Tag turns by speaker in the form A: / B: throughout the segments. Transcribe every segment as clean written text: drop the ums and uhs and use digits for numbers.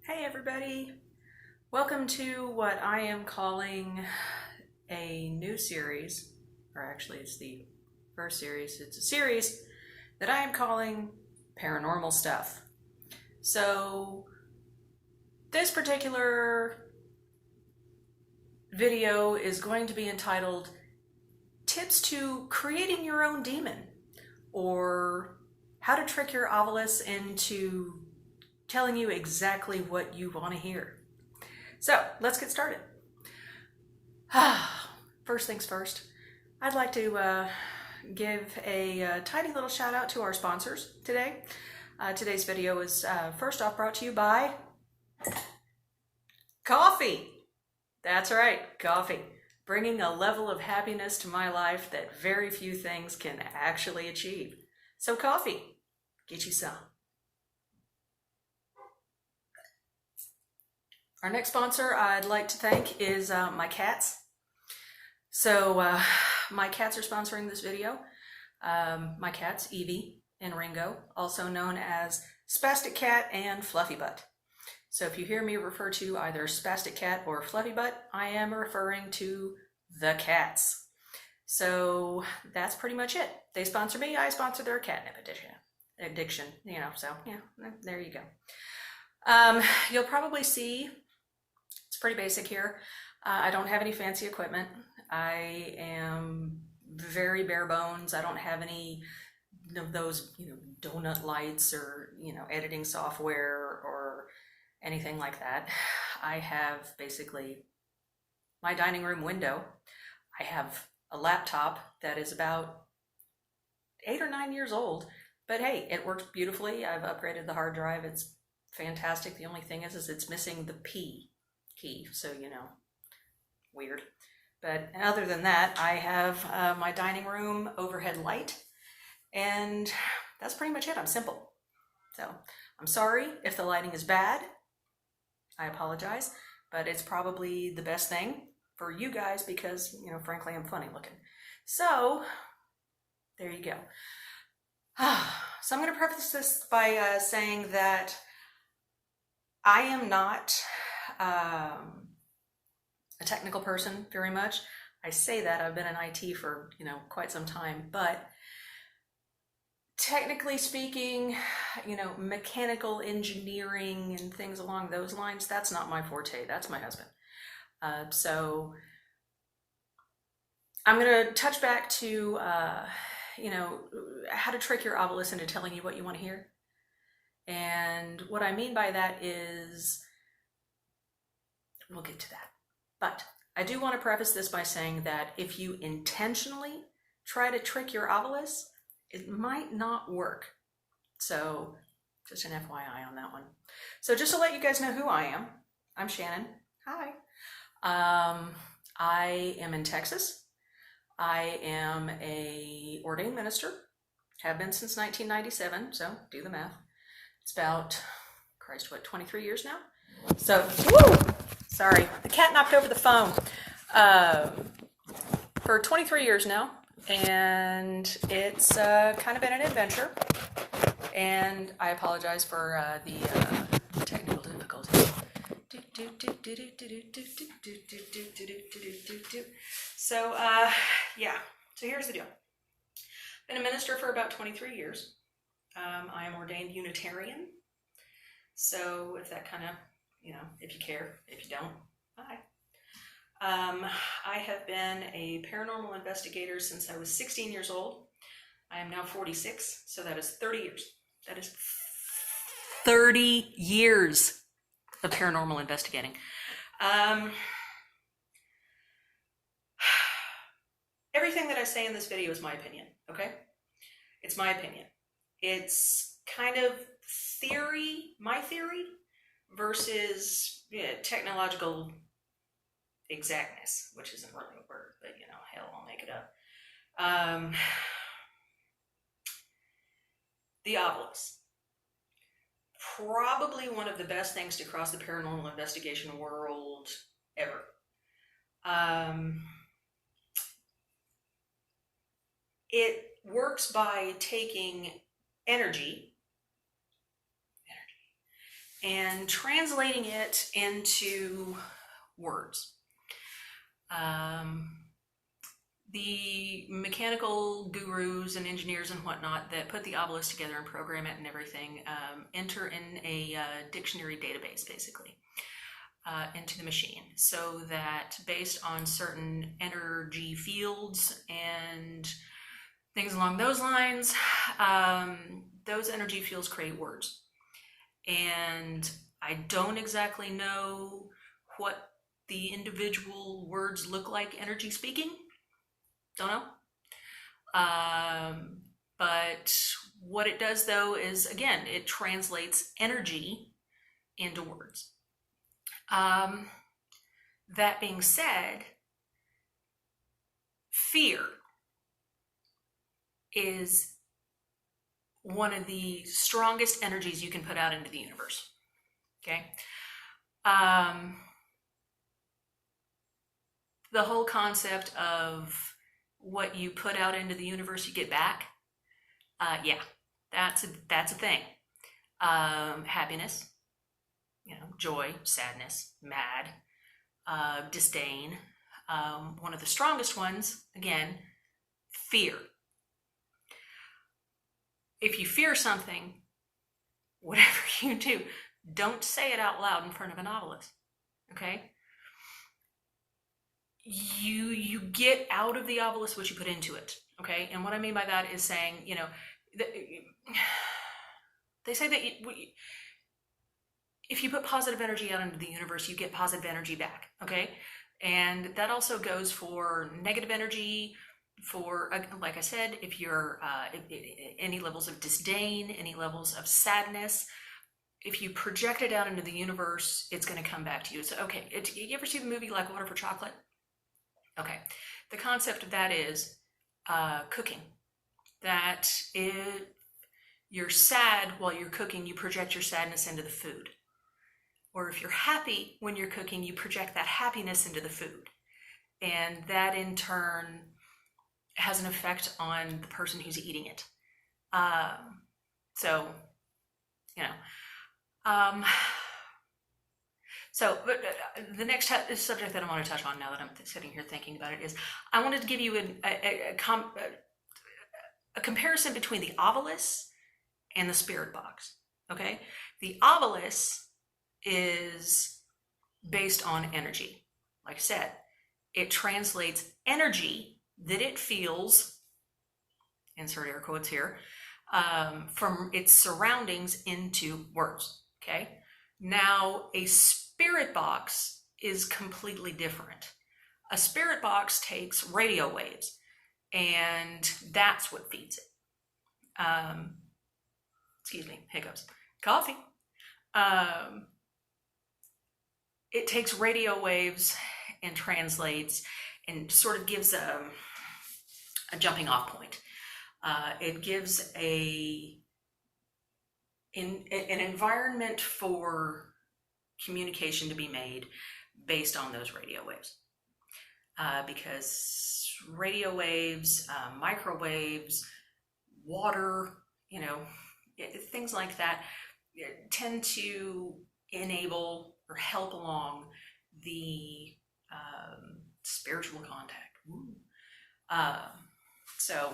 A: Hey everybody! Welcome to what I am calling a new series, or actually it's the first series. It's a series that I am calling Paranormal Stuff. So this particular video is going to be entitled Tips to Creating Your Own Demon, or How to Trick Your Ovilus into telling you exactly what you want to hear. So let's get started. First things first, I'd like to give a tiny little shout out to our sponsors today. Today's video is first off brought to you by coffee. That's right, coffee. Bringing a level of happiness to my life that very few things can actually achieve. So coffee, get you some. Our next sponsor I'd like to thank is my cats. So my cats are sponsoring this video. My cats, Evie and Ringo, also known as Spastic Cat and Fluffy Butt. So if you hear me refer to either Spastic Cat or Fluffy Butt, I am referring to the cats. So that's pretty much it. They sponsor me, I sponsor their catnip addiction, so yeah, there you go. You'll probably see, it's pretty basic here. I don't have any fancy equipment. I am very bare bones. I don't have any of those, donut lights or, editing software or anything like that. I have basically my dining room window. I have a laptop that is about 8 or 9 years old, but hey, it works beautifully. I've upgraded the hard drive. It's fantastic. The only thing is it's missing the P key, so weird. But other than that, I have my dining room overhead light, and that's pretty much it. I'm simple. So I'm sorry if the lighting is bad. I apologize, but it's probably the best thing for you guys because, frankly, I'm funny looking. So there you go. So I'm going to preface this by saying that I am not a technical person very much. I say that I've been in IT for, quite some time, but technically speaking, mechanical engineering and things along those lines, that's not my forte. That's my husband. So I'm going to touch back to, how to trick your Ovilus into telling you what you want to hear. And what I mean by that is, we'll get to that. But I do want to preface this by saying that if you intentionally try to trick your Ovilus, it might not work. So just an FYI on that one. So just to let you guys know who I am, I'm Shannon. Hi. I am in Texas. I am a ordained minister, have been since 1997, so do the math. It's about, 23 years now? So, sorry, the cat knocked over the phone. For 23 years now, and it's kind of been an adventure, and I apologize for the technical difficulties. So, so here's the deal. Been a minister for about 23 years. I am ordained Unitarian. So if that kind of, if you care, if you don't, bye. I have been a paranormal investigator since I was 16 years old. I am now 46, so that is 30 years. That is 30 years of paranormal investigating. Everything that I say in this video is my opinion, okay? It's my opinion. It's kind of theory, my theory, versus technological exactness, which isn't really a word, but hell, I'll make it up. The Ovilus. Probably one of the best things to cross the paranormal investigation world ever. It works by taking energy and translating it into words. The mechanical gurus and engineers and whatnot that put the Ovilus together and program it and everything enter in a dictionary database, basically, into the machine, so that based on certain energy fields and things along those lines, those energy fields create words. And I don't exactly know what the individual words look like energy speaking. Don't know. But what it does, though, is, again, it translates energy into words. That being said, fear is one of the strongest energies you can put out into the universe. Okay? The whole concept of what you put out into the universe, you get back. Yeah, that's a thing. Happiness, joy, sadness, mad, disdain. One of the strongest ones, again, fear. If you fear something, whatever you do, don't say it out loud in front of an Ovilus. Okay? You get out of the Ovilus what you put into it. Okay? And what I mean by that is saying, they say that if you put positive energy out into the universe, you get positive energy back. Okay? And that also goes for negative energy, for, like I said, if you're any levels of disdain, any levels of sadness, if you project it out into the universe, it's going to come back to you. So, okay, you ever see the movie Like Water for Chocolate? Okay, the concept of that is cooking. That if you're sad while you're cooking, you project your sadness into the food. Or if you're happy when you're cooking, you project that happiness into the food. And that in turn has an effect on the person who's eating it. But the next subject that I want to touch on now that I'm sitting here thinking about it is, I wanted to give you a comparison between the Ovilus and the spirit box. Okay, the Ovilus is based on energy. Like I said, it translates energy that it feels, insert air quotes here, from its surroundings into words. Okay, now a spirit box is completely different. A spirit box takes radio waves, and that's what feeds it. Excuse me, hiccups. Coffee. It takes radio waves and translates and sort of gives a jumping off point. It gives an environment for communication to be made based on those radio waves. Because radio waves, microwaves, water, things like that tend to enable or help along the spiritual contact. So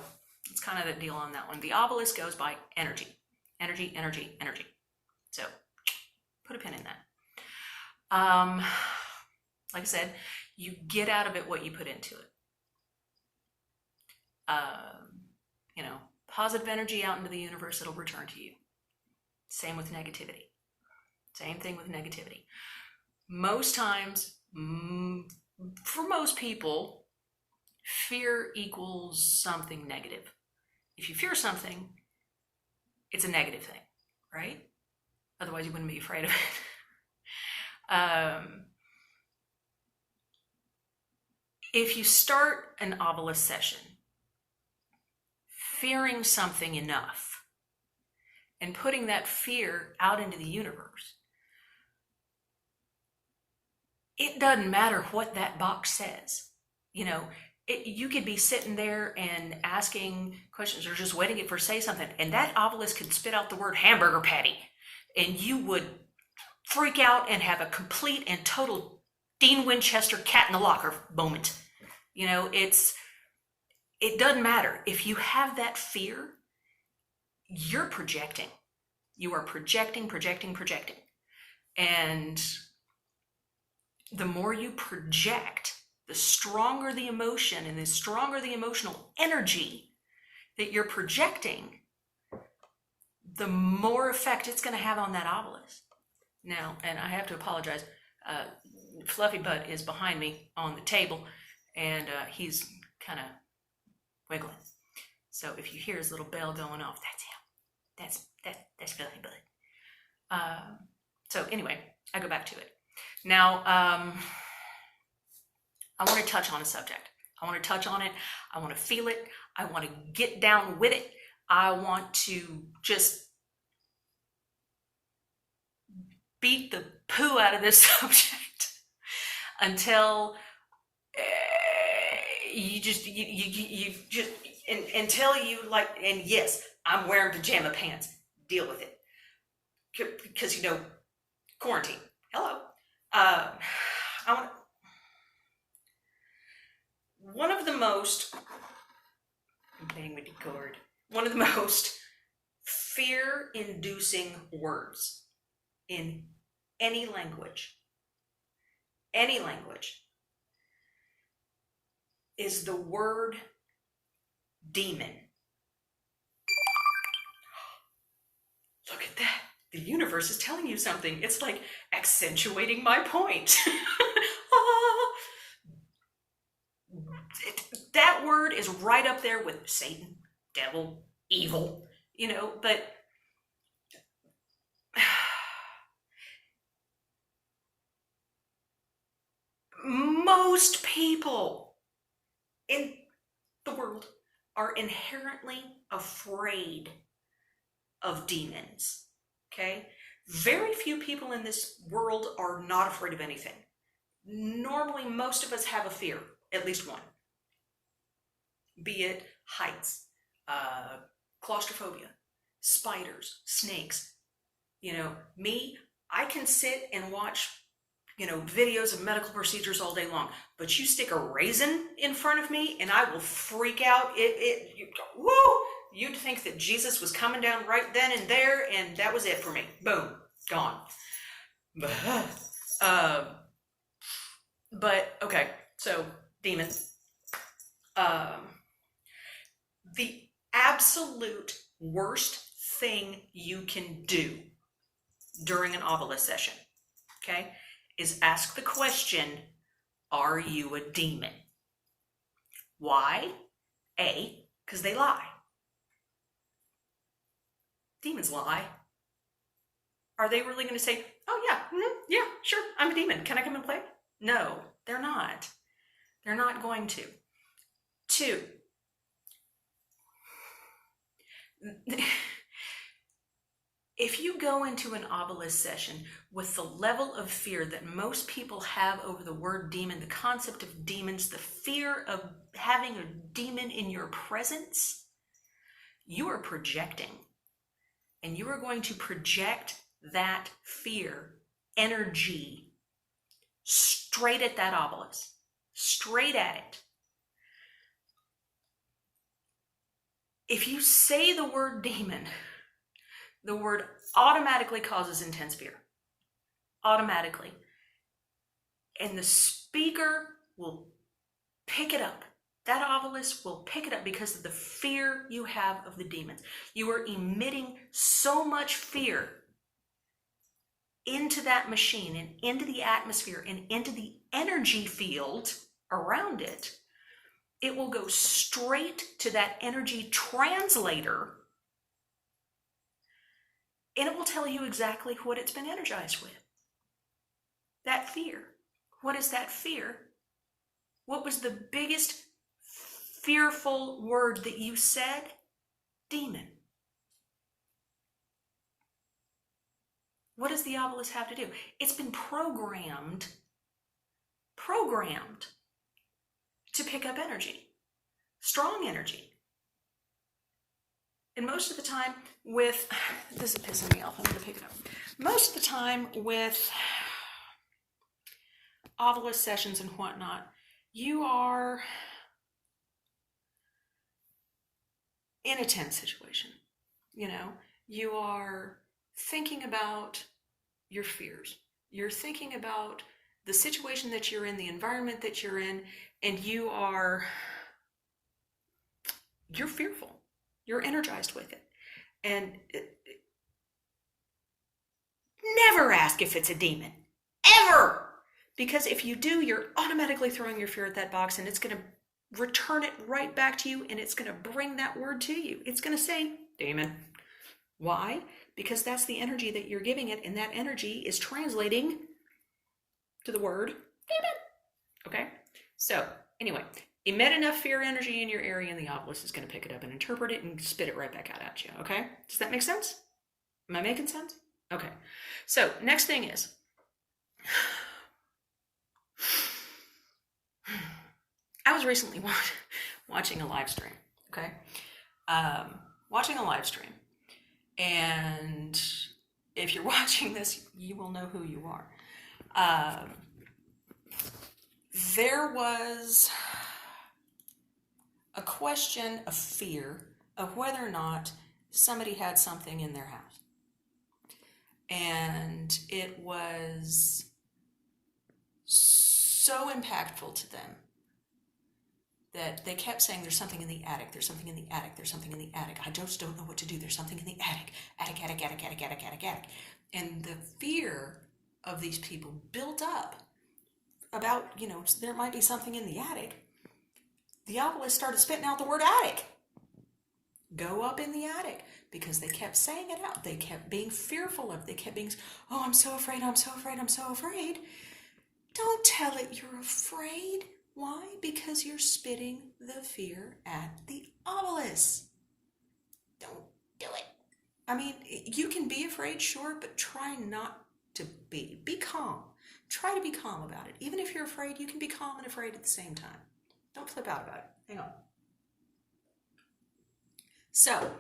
A: it's kind of the deal on that one. The Ovilus goes by energy. Energy, energy, energy. So put a pin in that. Like I said, you get out of it what you put into it. Positive energy out into the universe, it'll return to you. Same with negativity. Same thing with negativity. Most times, for most people, fear equals something negative. If you fear something, it's a negative thing, right? Otherwise, you wouldn't be afraid of it. If you start an Ovilus session fearing something enough and putting that fear out into the universe, it doesn't matter what that box says. You could be sitting there and asking questions or just waiting for it to say something, and that Ovilus could spit out the word hamburger patty, and you would freak out and have a complete and total Dean Winchester cat in the locker moment. You know, it doesn't matter. If you have that fear, you're projecting. You are projecting. And the more you project, the stronger the emotion and the stronger the emotional energy that you're projecting, the more effect it's going to have on that obelisk. Now, and I have to apologize, Fluffy Butt is behind me on the table, and he's kind of wiggling. So if you hear his little bell going off, that's him. That's Fluffy Butt. So anyway, I go back to it. Now, I want to touch on a subject. I want to touch on it. I want to feel it. I want to get down with it. I want to just beat the poo out of this subject until until you like, and yes, I'm wearing pajama pants. Deal with it. Because, you know, quarantine. Hello. One of the most fear-inducing words in any language, is the word demon. Look at that. The universe is telling you something. It's like accentuating my point. That word is right up there with Satan, devil, evil, you know, but most people in the world are inherently afraid of demons, okay? Very few people in this world are not afraid of anything. Normally, most of us have a fear, at least one. Be it heights, claustrophobia, spiders, snakes. You know, me, I can sit and watch, you know, videos of medical procedures all day long, but you stick a raisin in front of me and I will freak out. You'd think that Jesus was coming down right then and there, and that was it for me. Boom, gone. But okay, so demon. The absolute worst thing you can do during an Ovilus session, okay, is ask the question, are you a demon? Why? A, because they lie. Demons lie. Are they really going to say, oh yeah, sure, I'm a demon. Can I come and play? No, they're not. They're not going to. 2, if you go into an Ovilus session with the level of fear that most people have over the word demon, the concept of demons, the fear of having a demon in your presence, you are projecting. And you are going to project that fear, energy, straight at that obelisk, straight at it. If you say the word demon, the word automatically causes intense fear. Automatically. And the speaker will pick it up. That obelisk will pick it up because of the fear you have of the demons. You are emitting so much fear into that machine and into the atmosphere and into the energy field around it. It will go straight to that energy translator, and it will tell you exactly what it's been energized with. That fear. What is that fear? What was the biggest fearful word that you said? Demon. What does the obelisk have to do? It's been programmed to pick up energy, strong energy. And most of the time with, this is pissing me off, I'm going to pick it up. Most of the time with Ovilus sessions and whatnot, you are in a tense situation. You know, you are thinking about your fears. You're thinking about the situation that you're in, the environment that you're in, and you're fearful. You're energized with it. And never ask if it's a demon. Ever! Because if you do, you're automatically throwing your fear at that box, and it's going to return it right back to you, and it's going to bring that word to you. It's going to say, demon. Why? Because that's the energy that you're giving it, and that energy is translating to the word demon. Okay? So, anyway, emit enough fear energy in your area, and the Ovilus is going to pick it up and interpret it and spit it right back out at you. Okay? Does that make sense? Am I making sense? Okay. So, next thing is, I was recently watching a live stream, okay? Watching a live stream. And if you're watching this, you will know who you are. There was a question of fear of whether or not somebody had something in their house. And it was so impactful to them that they kept saying, there's something in the attic, there's something in the attic, there's something in the attic. I just don't know what to do. There's something in the attic, attic, attic, attic, attic, attic, attic, attic. And the fear of these people built up about, you know, there might be something in the attic. The Ovilus started spitting out the word attic. Go up in the attic, because they kept saying it out. They kept being fearful of it. They kept being, oh, I'm so afraid, I'm so afraid, I'm so afraid. Don't tell it you're afraid. Why? Because you're spitting the fear at the Ovilus. Don't do it. I mean, you can be afraid, sure, but try not to be. Be calm. Try to be calm about it. Even if you're afraid, you can be calm and afraid at the same time. Don't flip out about it. Hang on. So,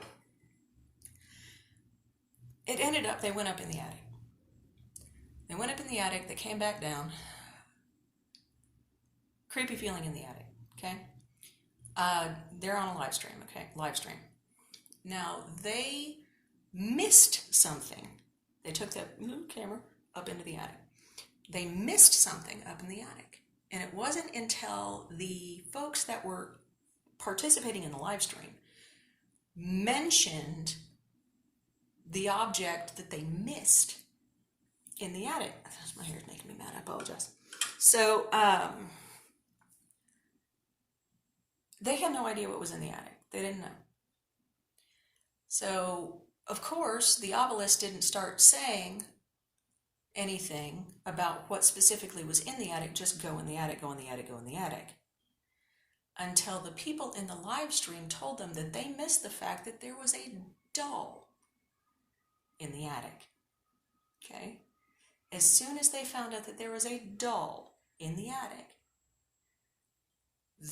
A: it ended up, they went up in the attic. They went up in the attic, they came back down. Creepy feeling in the attic, okay? They're on a live stream, okay? Live stream. Now, they missed something. They took that little camera up into the attic. They missed something up in the attic. And it wasn't until the folks that were participating in the live stream mentioned the object that they missed in the attic. My hair is making me mad, I apologize. So, they had no idea what was in the attic. They didn't know. So, of course, the Ovilus didn't start saying anything about what specifically was in the attic, just go in the attic, go in the attic, go in the attic. Until the people in the live stream told them that they missed the fact that there was a doll in the attic. Okay? As soon as they found out that there was a doll in the attic,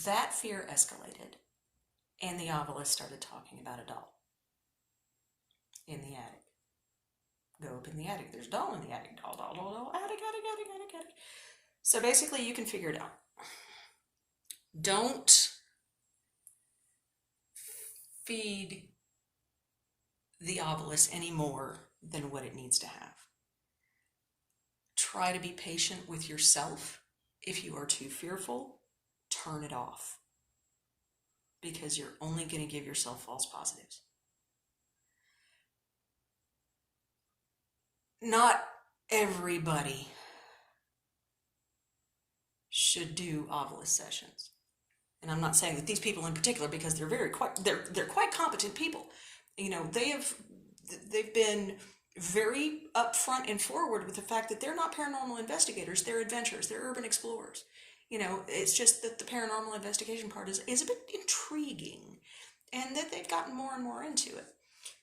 A: that fear escalated, and the Ovilus started talking about a doll in the attic. Go up in the attic. There's a doll in the attic. Doll, doll, doll, doll. Attic, attic, attic, attic, attic. So basically, you can figure it out. Don't feed the Ovilus any more than what it needs to have. Try to be patient with yourself. If you are too fearful, turn it off, because you're only going to give yourself false positives. Not everybody should do Ovilus sessions. And I'm not saying that these people in particular, because they're quite competent people. You know, they've been very upfront and forward with the fact that they're not paranormal investigators, they're adventurers, they're urban explorers. You know, it's just that the paranormal investigation part is a bit intriguing, and that they've gotten more and more into it.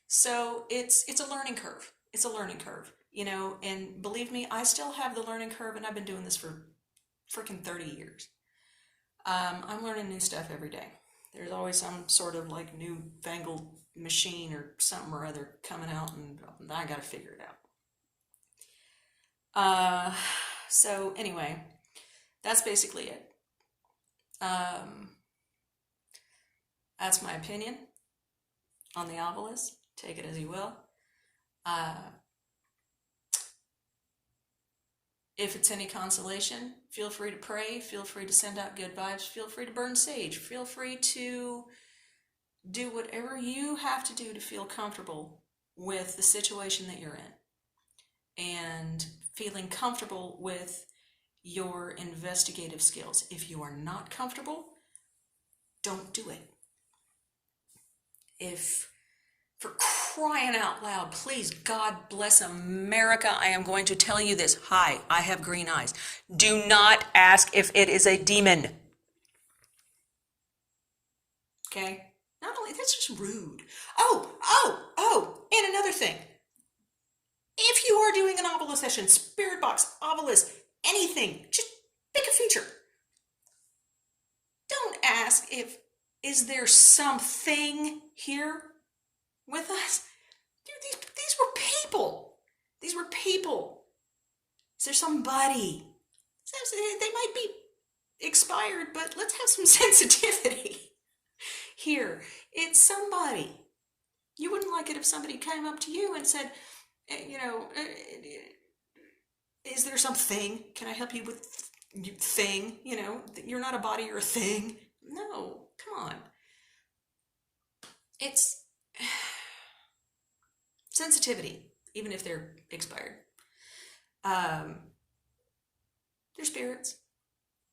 A: So it's a learning curve. It's a learning curve, you know, and believe me, I still have the learning curve, and I've been doing this for freaking 30 years. I'm learning new stuff every day. There's always some sort of like newfangled machine or something or other coming out, and I gotta figure it out. So anyway, that's basically it. That's my opinion on the Ovilus. Take it as you will. If it's any consolation, feel free to pray, feel free to send out good vibes, feel free to burn sage, feel free to do whatever you have to do to feel comfortable with the situation that you're in and feeling comfortable with your investigative skills. If you are not comfortable, don't do it. If, for crying out loud, please, God bless America, I am going to tell you this. Hi, I have green eyes. Do not ask if it is a demon. Okay? Not only, that's just rude. And another thing. If you are doing an Ovilus session, spirit box, Ovilus, anything, just pick a feature. Don't ask if, is there something here with us? Dude, these were people. These were people. Is there somebody? They might be expired, but let's have some sensitivity here. It's somebody. You wouldn't like it if somebody came up to you and said, is there something? Can I help you with thing? You're not a body, you're a thing. No, come on. It's sensitivity, even if they're expired. They're spirits,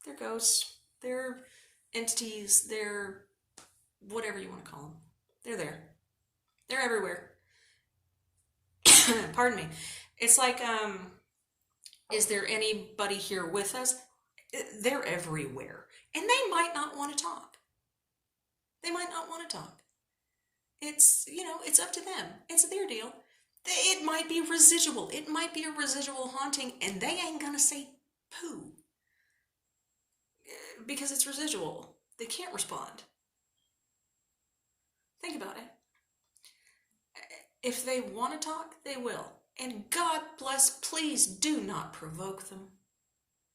A: they're ghosts, they're entities, they're whatever you want to call them. They're there. They're everywhere. Pardon me. It's like, is there anybody here with us? They're everywhere. And they might not want to talk. They might not want to talk. It's, it's up to them. It's their deal. It might be residual. It might be a residual haunting, and they ain't gonna say poo. Because it's residual. They can't respond. Think about it. If they want to talk, they will. And God bless, please do not provoke them.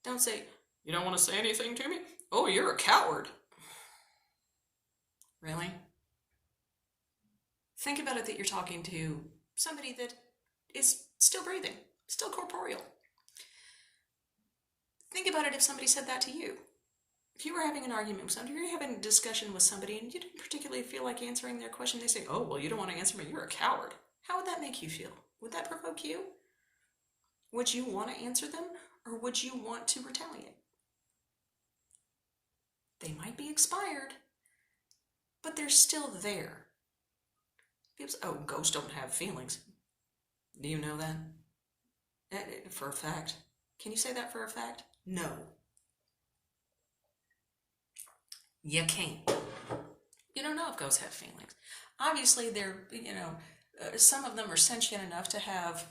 A: Don't say, you don't want to say anything to me? Oh, you're a coward. Really? Think about it that you're talking to somebody that is still breathing, still corporeal. Think about it if somebody said that to you. If you were having an argument with somebody, you're having a discussion with somebody and you didn't particularly feel like answering their question, they say, oh, well, you don't want to answer me, you're a coward. How would that make you feel? Would that provoke you? Would you want to answer them, or would you want to retaliate? They might be expired, but they're still there. People say, oh, ghosts don't have feelings. Do you know that? For a fact. Can you say that for a fact? No. You can't. You don't know if ghosts have feelings. Obviously, they're, some of them are sentient enough to have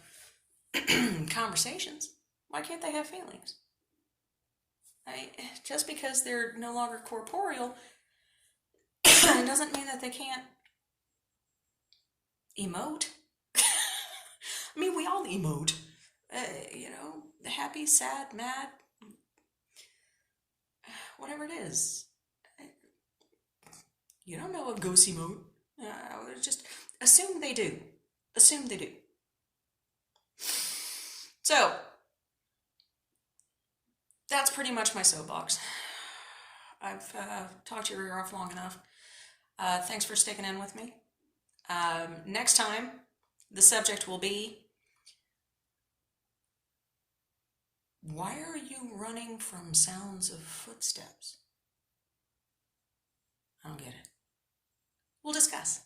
A: conversations. Why can't they have feelings? Just because they're no longer corporeal doesn't mean that they can't emote. I mean, we all emote. Happy, sad, mad, whatever it is. You don't know if ghosts emote. Just assume they do. Assume they do. So, that's pretty much my soapbox. I've talked your ear off long enough. Thanks for sticking in with me. Next time, the subject will be, why are you running from sounds of footsteps? I don't get it. We'll discuss.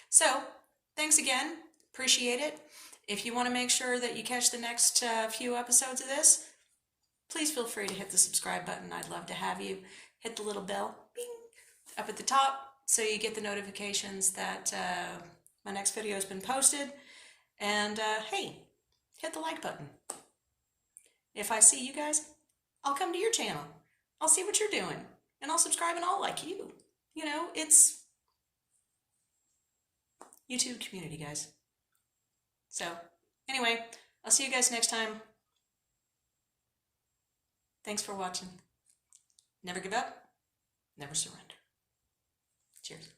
A: So, thanks again. Appreciate it. If you want to make sure that you catch the next few episodes of this, please feel free to hit the subscribe button. I'd love to have you. Hit the little bell, bing, up at the top, so you get the notifications that my next video has been posted. And hey, hit the like button. If I see you guys, I'll come to your channel. I'll see what you're doing, and I'll subscribe and I'll like you. you know, it's YouTube community, guys. So, anyway, I'll see you guys next time. Thanks for watching. Never give up, never surrender. Cheers.